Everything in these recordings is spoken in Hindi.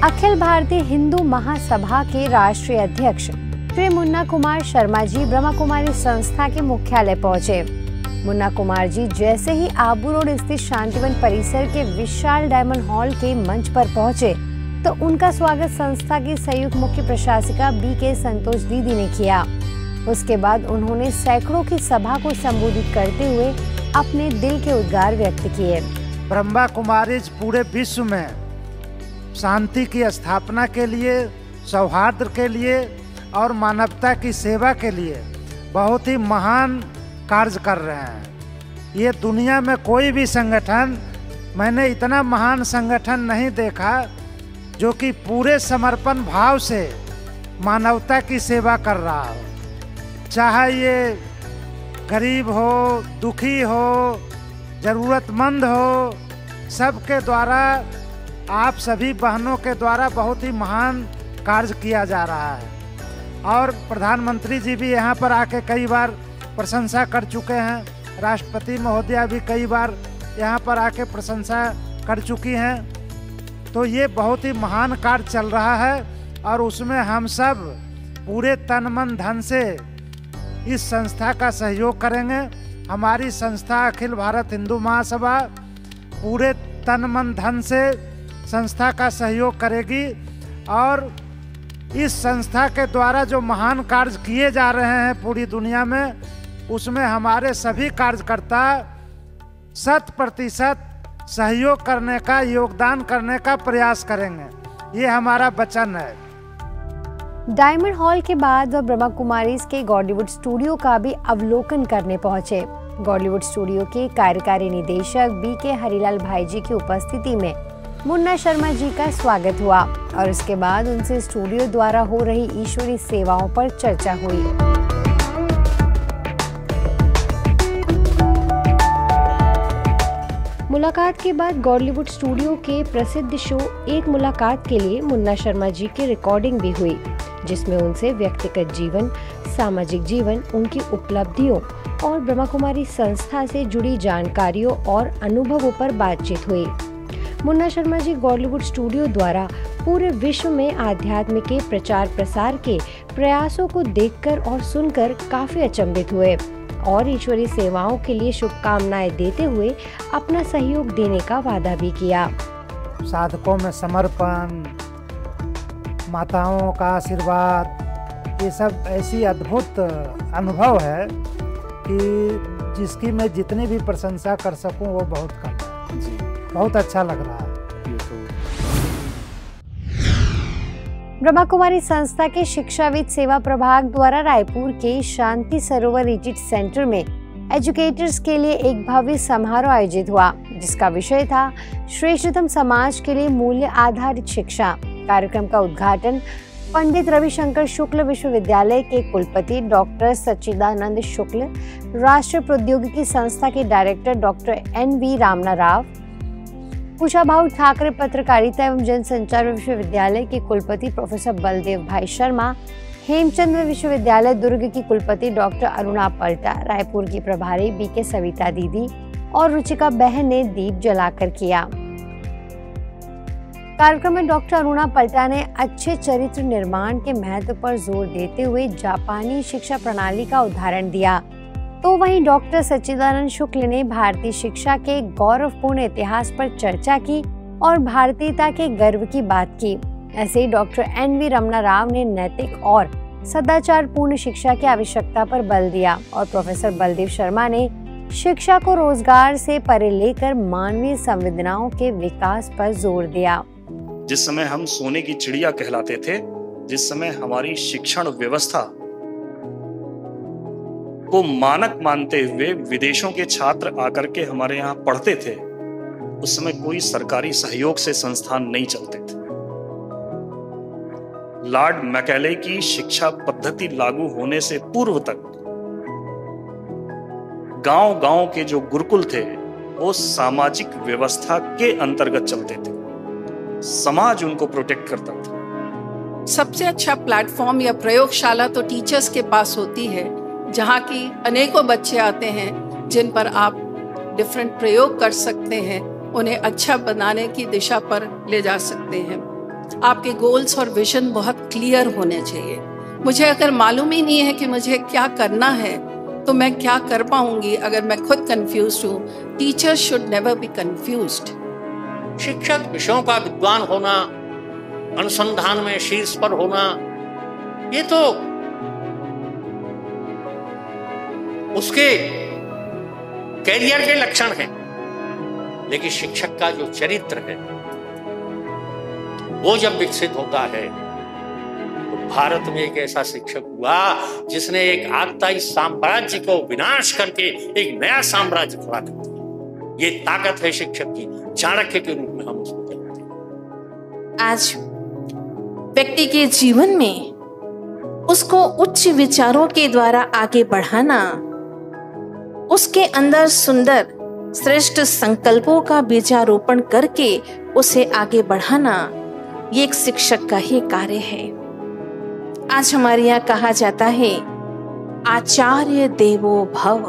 अखिल भारतीय हिंदू महासभा के राष्ट्रीय अध्यक्ष श्री मुन्ना कुमार शर्मा जी ब्रह्मा कुमारी संस्था के मुख्यालय पहुंचे। मुन्ना कुमार जी जैसे ही आबू रोड स्थित शांतिवन परिसर के विशाल डायमंड हॉल के मंच पर पहुंचे तो उनका स्वागत संस्था की संयुक्त मुख्य प्रशासिका बी.के. संतोष दीदी ने किया। उसके बाद उन्होंने सैकड़ों की सभा को संबोधित करते हुए अपने दिल के उद्गार व्यक्त किए। ब्रह्मा कुमारीज पूरे विश्व में शांति की स्थापना के लिए, सौहार्द के लिए और मानवता की सेवा के लिए बहुत ही महान कार्य कर रहे हैं। ये दुनिया में कोई भी संगठन, मैंने इतना महान संगठन नहीं देखा जो कि पूरे समर्पण भाव से मानवता की सेवा कर रहा हो। चाहे ये गरीब हो, दुखी हो, ज़रूरतमंद हो, सबके द्वारा, आप सभी बहनों के द्वारा बहुत ही महान कार्य किया जा रहा है। और प्रधानमंत्री जी भी यहाँ पर आके कई बार प्रशंसा कर चुके हैं। राष्ट्रपति महोदया भी कई बार यहाँ पर आके प्रशंसा कर चुकी हैं। तो ये बहुत ही महान कार्य चल रहा है और उसमें हम सब पूरे तन मन धन से इस संस्था का सहयोग करेंगे। हमारी संस्था अखिल भारत हिंदू महासभा पूरे तन मन धन से संस्था का सहयोग करेगी और इस संस्था के द्वारा जो महान कार्य किए जा रहे हैं पूरी दुनिया में, उसमें हमारे सभी कार्यकर्ता 100% सहयोग करने का, योगदान करने का प्रयास करेंगे। ये हमारा वचन है। डायमंड हॉल के बाद वह ब्रह्मा कुमारीज के गॉडलीवुड स्टूडियो का भी अवलोकन करने पहुंचे। गॉडलीवुड स्टूडियो के कार्यकारी निदेशक बी.के. हरिलाल भाई जी की उपस्थिति में मुन्ना शर्मा जी का स्वागत हुआ और उसके बाद उनसे स्टूडियो द्वारा हो रही ईश्वरीय सेवाओं पर चर्चा हुई। मुलाकात के बाद गॉडलीवुड स्टूडियो के प्रसिद्ध शो एक मुलाकात के लिए मुन्ना शर्मा जी की रिकॉर्डिंग भी हुई, जिसमें उनसे व्यक्तिगत जीवन, सामाजिक जीवन, उनकी उपलब्धियों और ब्रह्मा कुमारी संस्था से जुड़ी जानकारियों और अनुभवों पर बातचीत हुई। मुन्ना शर्मा जी गॉडलीवुड स्टूडियो द्वारा पूरे विश्व में आध्यात्म के प्रचार प्रसार के प्रयासों को देखकर और सुनकर काफी अचंभित हुए और ईश्वरीय सेवाओं के लिए शुभकामनाएं देते हुए अपना सहयोग देने का वादा भी किया। साधकों में समर्पण, माताओं का आशीर्वाद, ये सब ऐसी अद्भुत अनुभव है कि जिसकी मैं जितनी भी प्रशंसा कर सकूं वो बहुत कम है। बहुत अच्छा लग रहा है। ब्रह्मा कुमारी संस्था के शिक्षाविद सेवा प्रभाग द्वारा रायपुर के शांति सरोवर रिट्रीट सेंटर में एजुकेटर्स के लिए एक भव्य समारोह आयोजित हुआ, जिसका विषय था श्रेष्ठतम समाज के लिए मूल्य आधारित शिक्षा। कार्यक्रम का उद्घाटन पंडित रविशंकर शुक्ल विश्वविद्यालय के कुलपति डॉक्टर सच्चिदानंद शुक्ल, राष्ट्रीय प्रौद्योगिकी संस्था के director doctor N.V. Ramana Rao, Kushabhau Thackeray पत्रकारिता एवं जनसंचार विश्वविद्यालय के कुलपति प्रोफेसर बलदेव भाई शर्मा, हेमचंद्र विश्वविद्यालय दुर्ग की कुलपति डॉक्टर अरुणा पलटा, रायपुर की प्रभारी बी.के. सविता दीदी और रुचिका बहन ने दीप जलाकर किया। कार्यक्रम में डॉक्टर अरुणा पलटा ने अच्छे चरित्र निर्माण के महत्व पर जोर देते हुए जापानी शिक्षा प्रणाली का उदाहरण दिया, तो वहीं डॉक्टर सच्चिदानंद शुक्ल ने भारतीय शिक्षा के गौरवपूर्ण इतिहास पर चर्चा की और भारतीयता के गर्व की बात की। ऐसे ही डॉक्टर N.V. रमना राव ने नैतिक और सदाचारपूर्ण शिक्षा की आवश्यकता पर बल दिया और प्रोफेसर बलदेव शर्मा ने शिक्षा को रोजगार से परे लेकर मानवीय संवेदनाओं के विकास पर जोर दिया। जिस समय हम सोने की चिड़िया कहलाते थे, जिस समय हमारी शिक्षण व्यवस्था को मानक मानते हुए विदेशों के छात्र आकर के हमारे यहाँ पढ़ते थे, उस समय कोई सरकारी सहयोग से संस्थान नहीं चलते थे। लॉर्ड मैकेले की शिक्षा पद्धति लागू होने से पूर्व तक गांव-गांव के जो गुरुकुल थे वो सामाजिक व्यवस्था के अंतर्गत चलते थे, समाज उनको प्रोटेक्ट करता था। सबसे अच्छा प्लेटफॉर्म या प्रयोगशाला तो टीचर्स के पास होती है, जहाँ की अनेकों बच्चे आते हैं जिन पर आप डिफरेंट प्रयोग कर सकते हैं, उन्हें अच्छा बनाने की दिशा पर ले जा सकते हैं। आपके गोल्स और विजन बहुत क्लियर होने चाहिए। मुझे अगर मालूम ही नहीं है कि मुझे क्या करना है तो मैं क्या कर पाऊंगी अगर मैं खुद कंफ्यूज्ड हूँ। Teachers should never be confused. शिक्षक विषयों का विद्वान होना, अनुसंधान में शीर्ष पर होना, ये तो उसके कैरियर के लक्षण हैं, लेकिन शिक्षक का जो चरित्र है वो जब विकसित होता है तो भारत में एक ऐसा शिक्षक हुआ जिसने एक आगताई साम्राज्य को विनाश करके एक नया साम्राज्य खड़ा कर दिया। ये ताकत है शिक्षक की, चाणक्य के रूप में हम उसको जानते हैं। आज व्यक्ति के जीवन में उसको उच्च विचारों के द्वारा आगे बढ़ाना, उसके अंदर सुंदर श्रेष्ठ संकल्पों का बीजारोपण करके उसे आगे बढ़ाना, ये एक शिक्षक का ही कार्य है। आज हमारे यहाँ कहा जाता है आचार्य देवो भव।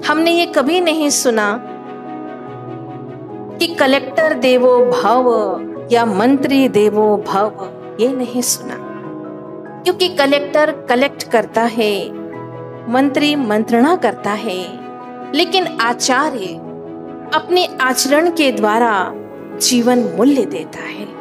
हमने ये कभी नहीं सुना कि कलेक्टर देवो भव या मंत्री देवो भव, ये नहीं सुना। क्योंकि कलेक्टर कलेक्ट करता है, मंत्री मंत्रणा करता है, लेकिन आचार्य अपने आचरण के द्वारा जीवन मूल्य देता है।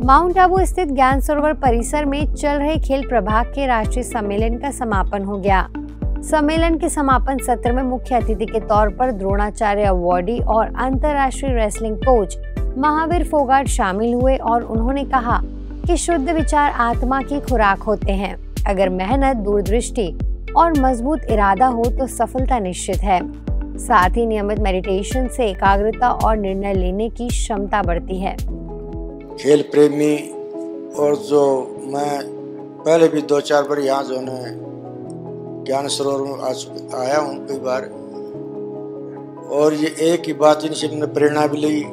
माउंट आबू स्थित ज्ञान सरोवर परिसर में चल रहे खेल प्रभाग के राष्ट्रीय सम्मेलन का समापन हो गया। सम्मेलन के समापन सत्र में मुख्य अतिथि के तौर पर द्रोणाचार्य अवार्डी और अंतर्राष्ट्रीय रेसलिंग कोच महावीर फोगाट शामिल हुए और उन्होंने कहा कि शुद्ध विचार आत्मा की खुराक होते हैं। अगर मेहनत, दूरदृष्टि और मजबूत इरादा हो तो सफलता निश्चित है। साथ ही नियमित मेडिटेशन से एकाग्रता और निर्णय लेने की क्षमता बढ़ती है। खेल प्रेमी और जो मैं पहले भी 2-4 बार यहाँ जो है ज्ञान सरोवर में आया हूँ कई बार, और ये एक ही बात इनसे मैंने प्रेरणा भी ली।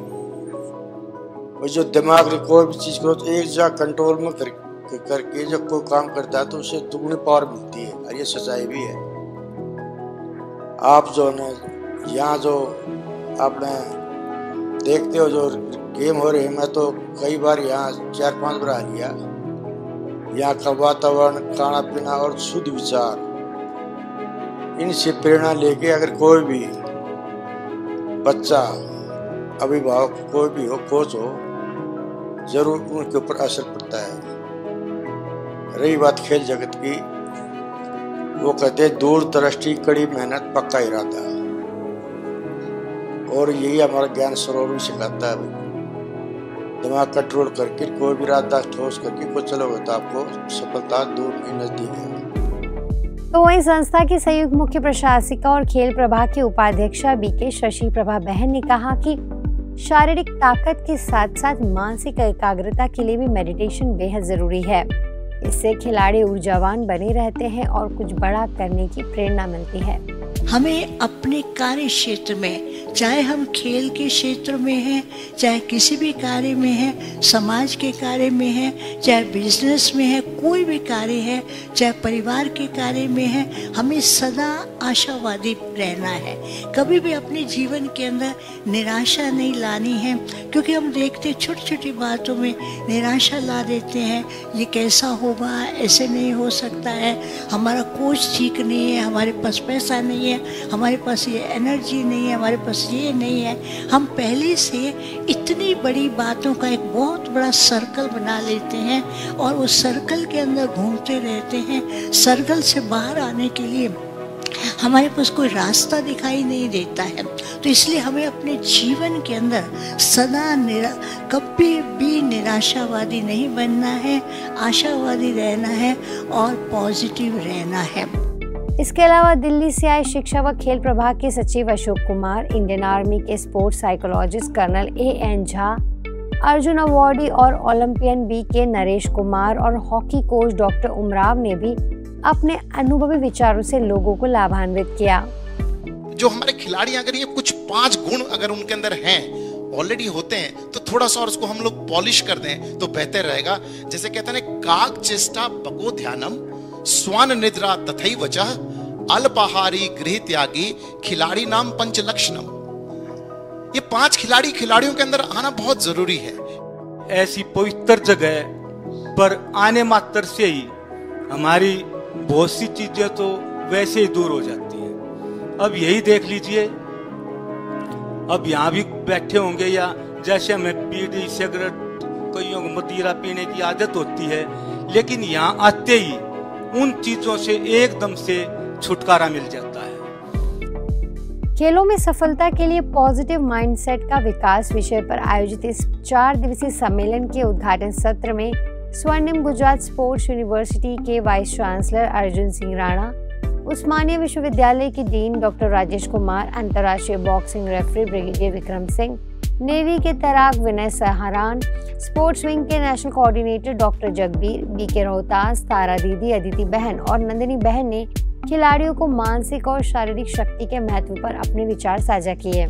और जो दिमाग की कोई भी चीज़ करो तो एक जगह कंट्रोल में करके जब कोई काम करता है तो उसे दुगनी पावर मिलती है, और ये सच्चाई भी है। आप जो है यहाँ जो आपने देखते हो जो गेम हो रहे हैं, मैं तो कई बार यहाँ 4-5 बार आ लिया। यहाँ का वातावरण, खाना पीना और शुद्ध विचार, इनसे प्रेरणा लेके अगर कोई भी बच्चा, अभिभावक, कोई भी हो, कोच हो, जरूर उनके ऊपर असर पड़ता है। रही बात खेल जगत की, वो कहते हैं दूरदृष्टि, कड़ी मेहनत, पक्का इरादा, और यही हमारा ज्ञान सरोवर भी सिखाता है। दिमाग कंट्रोल करके कोई भी इरादा ठोस करके कुछ चलोगे तो आपको सफलता दूर नहीं नजदीक है। तो वहीं संस्था की संयुक्त मुख्य प्रशासिका और खेल प्रभाग की उपाध्यक्षा बीके शशि प्रभा बहन ने कहा कि शारीरिक ताकत के साथ साथ मानसिक एकाग्रता के लिए भी मेडिटेशन बेहद जरूरी है। इससे खिलाड़ी ऊर्जावान बने रहते हैं और कुछ बड़ा करने की प्रेरणा मिलती है। हमें अपने कार्य क्षेत्र में, चाहे हम खेल के क्षेत्र में हैं, चाहे किसी भी कार्य में हैं, समाज के कार्य में हैं, चाहे बिजनेस में है, कोई भी कार्य है, चाहे परिवार के कार्य में है, हमें सदा आशावादी रहना है। कभी भी अपने जीवन के अंदर निराशा नहीं लानी है, क्योंकि हम देखते छोटी छोटी बातों में निराशा ला देते हैं। ये कैसा होगा, ऐसे नहीं हो सकता है, हमारा कोच ठीक नहीं है, हमारे पास पैसा नहीं है, हमारे पास ये एनर्जी नहीं है, हमारे पास ये नहीं है। हम पहले से इतनी बड़ी बातों का एक बहुत बड़ा सर्कल बना लेते हैं और उस सर्कल के अंदर घूमते रहते हैं। सर्कल से बाहर आने के लिए हमारे पास कोई रास्ता दिखाई नहीं देता है। तो इसलिए हमें अपने जीवन के अंदर सदा कभी भी निराशावादी नहीं बनना है, आशावादी रहना है और पॉजिटिव रहना है। इसके अलावा दिल्ली से आए शिक्षा व खेल प्रभाग के सचिव अशोक कुमार, इंडियन आर्मी के sports psychologist colonel A.N. Jha, Arjuna awardee और ओलंपियन B.K. नरेश कुमार और हॉकी कोच डॉक्टर उमराव ने भी अपने अनुभवी विचारों से लोगों को लाभान्वित किया। जो हमारे खिलाड़ी, अगर ये कुछ 5 गुण अगर उनके अंदर हैं, ऑलरेडी होते हैं तो थोड़ा सा और उसको हम लोग पॉलिश कर दें तो बेहतर रहेगा। जैसे कहते हैं ना, काग चेष्टा बको ध्यानम, स्वान निद्रा तथई वचः, अल्पाहारी गृह त्यागी, खिलाड़ी नाम पंच लक्षणम। ये 5 खिलाड़ियों के अंदर आना बहुत जरूरी है। ऐसी पवित्र जगह पर आने मात्र से ही हमारी बहुत सी चीजें तो वैसे ही दूर हो जाती हैं। अब यही देख लीजिए, अब यहाँ भी बैठे होंगे या जैसे हमें बीड़ी सिगरेट कईयों को मदिरा पीने की आदत होती है, लेकिन यहाँ आते ही उन चीजों से एकदम से छुटकारा मिल जाता है। खेलों में सफलता के लिए पॉजिटिव माइंडसेट का विकास विषय पर आयोजित इस 4 दिवसीय सम्मेलन के उद्घाटन सत्र में स्वर्णिम गुजरात स्पोर्ट्स यूनिवर्सिटी के वाइस चांसलर अर्जुन सिंह राणा, उस्मानिया विश्वविद्यालय की डीन डॉक्टर राजेश कुमार, अंतर्राष्ट्रीय boxing referee brigadier Vikram Singh, navy के तैराक विनय सहारान, स्पोर्ट्स विंग के national coordinator doctor Jagbir, BK Rohtas, Tara दीदी, अदिति बहन और नंदिनी बहन ने खिलाड़ियों को मानसिक और शारीरिक शक्ति के महत्व पर अपने विचार साझा किए।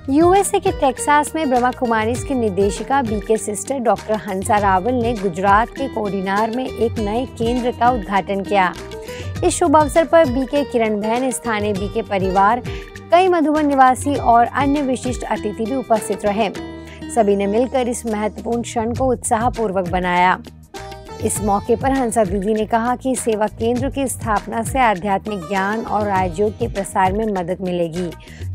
यूएसए के टेक्सास में ब्रह्मा कुमारीज की निदेशिका बीके सिस्टर डॉक्टर हंसा रावल ने गुजरात के कोडिनार में एक नए केंद्र का उद्घाटन किया। इस शुभ अवसर पर बीके किरण बहन, स्थानीय बीके परिवार, कई मधुबन निवासी और अन्य विशिष्ट अतिथि भी उपस्थित रहे। सभी ने मिलकर इस महत्वपूर्ण क्षण को उत्साहपूर्वक बनाया। इस मौके पर हंसा दीदी ने कहा कि सेवा केंद्र की स्थापना से आध्यात्मिक ज्ञान और राजयोग के प्रसार में मदद मिलेगी।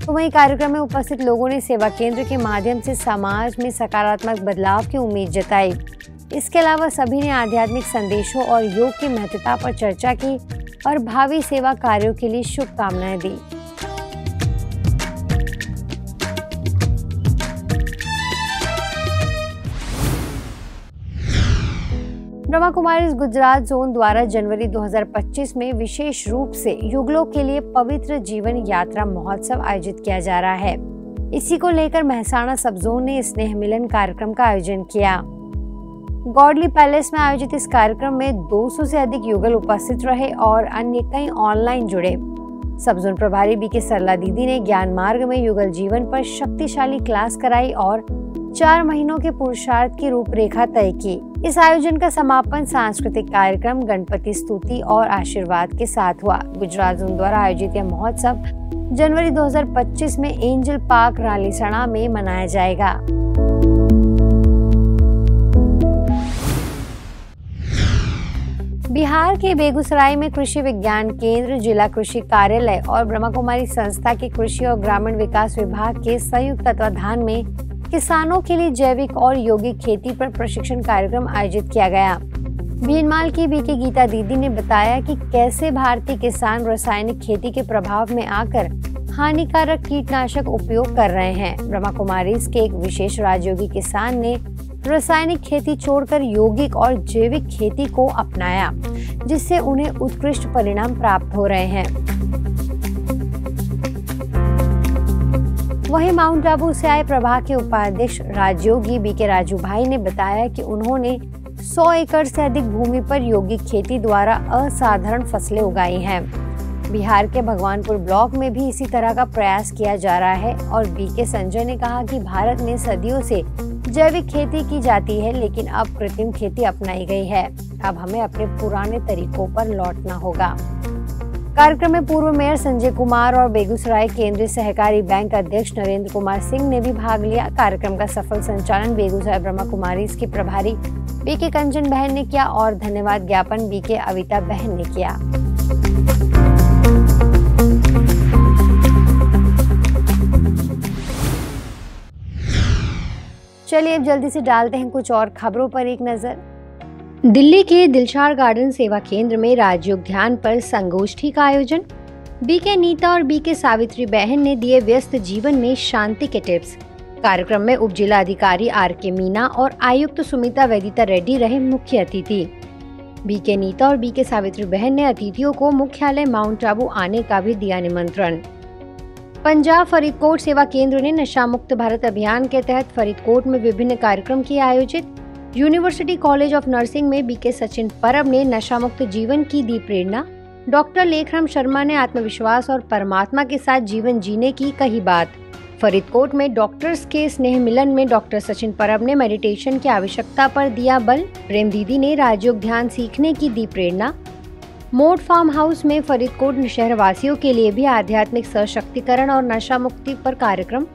तो वहीं कार्यक्रम में उपस्थित लोगों ने सेवा केंद्र के माध्यम से समाज में सकारात्मक बदलाव की उम्मीद जताई। इसके अलावा सभी ने आध्यात्मिक संदेशों और योग की महत्वता पर चर्चा की और भावी सेवा कार्यों के लिए शुभकामनाएं दी। ब्रह्मा कुमारीज गुजरात जोन द्वारा जनवरी 2025 में विशेष रूप से युगलों के लिए पवित्र जीवन यात्रा महोत्सव आयोजित किया जा रहा है। इसी को लेकर मेहसाणा सब जोन ने स्नेह मिलन कार्यक्रम का आयोजन किया। गॉडली पैलेस में आयोजित इस कार्यक्रम में 200 से अधिक युगल उपस्थित रहे और अन्य कई ऑनलाइन जुड़े। सब जोन प्रभारी बीके सरला दीदी ने ज्ञान मार्ग में युगल जीवन पर शक्तिशाली क्लास कराई और 4 महीनों के पुरुषार्थ की रूपरेखा तय की। इस आयोजन का समापन सांस्कृतिक कार्यक्रम, गणपति स्तुति और आशीर्वाद के साथ हुआ। गुजरात जोन द्वारा आयोजित यह महोत्सव जनवरी 2025 में एंजल पार्क रालीसणा में मनाया जाएगा। बिहार के बेगूसराय में कृषि विज्ञान केंद्र, जिला कृषि कार्यालय और ब्रह्मा कुमारी संस्था के कृषि और ग्रामीण विकास विभाग के संयुक्त तत्वाधान में किसानों के लिए जैविक और यौगिक खेती पर प्रशिक्षण कार्यक्रम आयोजित किया गया। भीनमाल की बीके गीता दीदी ने बताया कि कैसे भारतीय किसान रासायनिक खेती के प्रभाव में आकर हानिकारक कीटनाशक उपयोग कर रहे हैं। ब्रह्मा कुमारीज के एक विशेष राजयोगी किसान ने रासायनिक खेती छोड़कर यौगिक और जैविक खेती को अपनाया, जिससे उन्हें उत्कृष्ट परिणाम प्राप्त हो रहे हैं। वहीं माउंट आबू से आए प्रभाग के उपाध्यक्ष राजयोगी बीके राजू भाई ने बताया कि उन्होंने 100 एकड़ से अधिक भूमि पर यौगिक खेती द्वारा असाधारण फसलें उगाई हैं। बिहार के भगवानपुर ब्लॉक में भी इसी तरह का प्रयास किया जा रहा है और बीके संजय ने कहा कि भारत में सदियों से जैविक खेती की जाती है, लेकिन अब कृत्रिम खेती अपनाई गई है। अब हमें अपने पुराने तरीकों पर लौटना होगा। कार्यक्रम में पूर्व मेयर संजय कुमार और बेगूसराय केंद्रीय सहकारी बैंक अध्यक्ष नरेंद्र कुमार सिंह ने भी भाग लिया। कार्यक्रम का सफल संचालन बेगूसराय ब्रह्मा कुमारीज की प्रभारी बीके कंचन बहन ने किया और धन्यवाद ज्ञापन बीके अविता बहन ने किया। चलिए अब जल्दी से डालते हैं कुछ और खबरों पर एक नजर। दिल्ली के दिलशार गार्डन सेवा केंद्र में राजयोग ध्यान पर संगोष्ठी का आयोजन। बीके नीता और बीके सावित्री बहन ने दिए व्यस्त जीवन में शांति के टिप्स। कार्यक्रम में उप जिला अधिकारी आर.के. मीना और आयुक्त सुमिता वेदिता रेड्डी रहे मुख्य अतिथि। बीके नीता और बीके सावित्री बहन ने अतिथियों को मुख्यालय माउंट आबू आने का भी दिया निमंत्रण। पंजाब फरीदकोट सेवा केंद्र ने नशा मुक्त भारत अभियान के तहत फरीदकोट में विभिन्न कार्यक्रम किए आयोजित। यूनिवर्सिटी कॉलेज ऑफ नर्सिंग में बीके सचिन परब ने नशा मुक्त जीवन की दी प्रेरणा। डॉक्टर लेखराम शर्मा ने आत्मविश्वास और परमात्मा के साथ जीवन जीने की कही बात। फरीदकोट में डॉक्टर्स के स्नेह मिलन में डॉक्टर सचिन परब ने मेडिटेशन की आवश्यकता पर दिया बल। प्रेम दीदी ने राजयोग ध्यान सीखने की दी प्रेरणा। मोड फार्म हाउस में फरीदकोट शहरवासियों के लिए भी आध्यात्मिक सशक्तिकरण और नशा मुक्ति पर कार्यक्रम।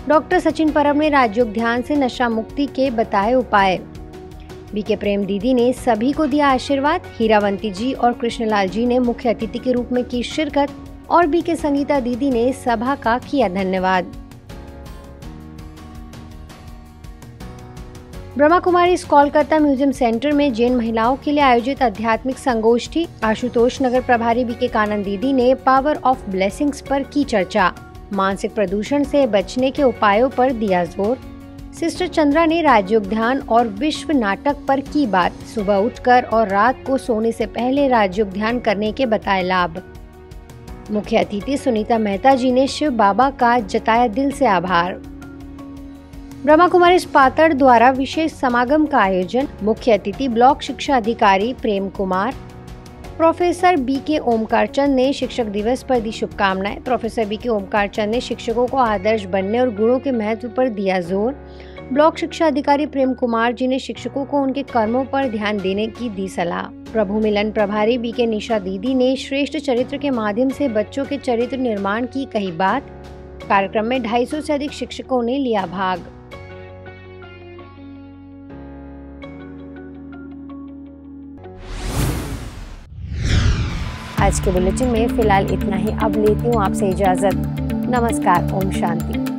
डॉक्टर सचिन परब ने राजयोग ध्यान से नशा मुक्ति के बताए उपाय। बीके प्रेम दीदी ने सभी को दिया आशीर्वाद। हीरावंती जी और कृष्णलाल जी ने मुख्य अतिथि के रूप में की शिरकत और बीके संगीता दीदी ने सभा का किया धन्यवाद। ब्रह्मा कुमारीज कोलकाता म्यूजियम सेंटर में जैन महिलाओं के लिए आयोजित आध्यात्मिक संगोष्ठी। आशुतोष नगर प्रभारी बीके कानन दीदी ने पावर ऑफ ब्लेसिंग्स पर की चर्चा। मानसिक प्रदूषण से बचने के उपायों पर दिया जोर। सिस्टर चंद्रा ने राजयोग ध्यान और विश्व नाटक पर की बात। सुबह उठकर और रात को सोने से पहले राजयोग ध्यान करने के बताए लाभ। मुख्य अतिथि सुनीता मेहता जी ने शिव बाबा का जताया दिल से आभार। ब्रह्मा कुमारी पातड़ द्वारा विशेष समागम का आयोजन। मुख्य अतिथि ब्लॉक शिक्षा अधिकारी प्रेम कुमार। प्रोफेसर बीके ओमकार चंद ने शिक्षक दिवस पर दी शुभकामनाएं। प्रोफेसर बीके ओमकार चंद ने शिक्षकों को आदर्श बनने और गुणों के महत्व पर दिया जोर। ब्लॉक शिक्षा अधिकारी प्रेम कुमार जी ने शिक्षकों को उनके कर्मों पर ध्यान देने की दी सलाह। प्रभु मिलन प्रभारी बीके निशा दीदी ने श्रेष्ठ चरित्र के माध्यम से बच्चों के चरित्र निर्माण की कही बात। कार्यक्रम में 250 से अधिक शिक्षकों ने लिया भाग। आज के बुलेटिन में फिलहाल इतना ही। अब लेती हूँ आपसे इजाजत। नमस्कार। ओम शांति।